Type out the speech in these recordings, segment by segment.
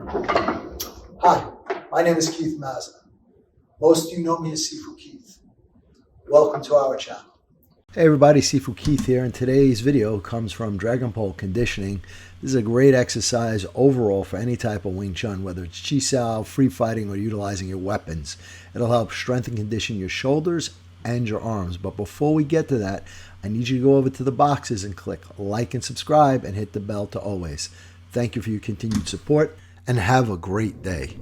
Hi, my name is Keith Mazza. Most of you know me as Sifu Keith. Welcome to our channel. Hey everybody, Sifu Keith here, and today's video comes from Dragon Pole Conditioning. This is a great exercise overall for any type of Wing Chun, whether it's Chi Sao, free fighting, or utilizing your weapons. It'll help strengthen and condition your shoulders and your arms. But before we get to that, I need you to go over to the boxes and click like and subscribe and hit the bell to always. Thank you for your continued support and have a great day.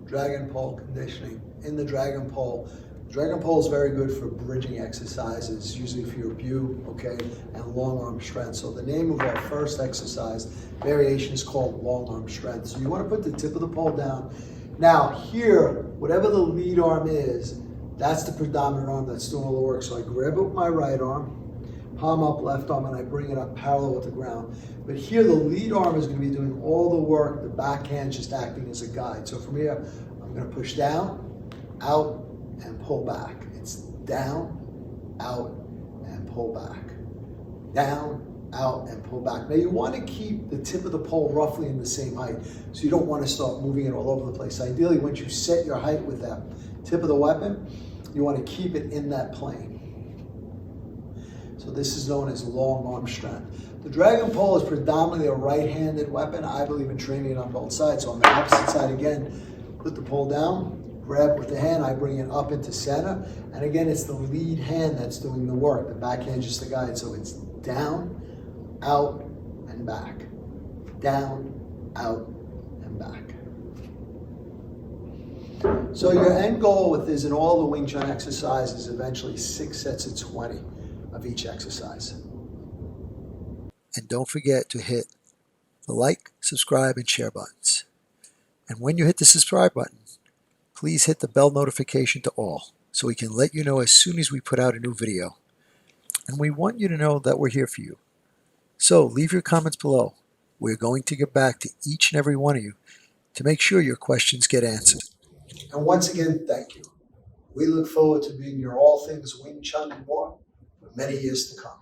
Dragon Pole Conditioning. In the Dragon Pole is very good for bridging exercises, usually for your Bu, okay, and long arm strength. So the name of our first exercise variation is called long arm strength. So you want to put the tip of the pole down. Now here, whatever the lead arm is, that's the predominant arm that's doing all the work. So I grab it with my right arm, palm up, left arm, and I bring it up parallel with the ground. But here the lead arm is going to be doing all the work, the backhand just acting as a guide. So from here, I'm going to push down, out, and pull back. It's down, out, and pull back. Down, out, and pull back. Now you want to keep the tip of the pole roughly in the same height, so you don't want to start moving it all over the place. Ideally, once you set your height with that tip of the weapon, you want to keep it in that plane. So this is known as long arm strength. The Dragon Pole is predominantly a right-handed weapon. I believe in training it on both sides. So on the opposite side again, put the pole down, grab with the hand, I bring it up into center. And again, it's the lead hand that's doing the work. The backhand is just the guide. So it's down, out, and back. Down, out, and back. So your end goal with this in all the Wing Chun exercises is eventually 6 sets of 20 of each exercise. And don't forget to hit the like, subscribe, and share buttons. And when you hit the subscribe button, please hit the bell notification to all so we can let you know as soon as we put out a new video. And we want you to know that we're here for you. So leave your comments below. We're going to get back to each and every one of you to make sure your questions get answered. And once again, thank you. We look forward to being your all things Wing Chun and more for many years to come.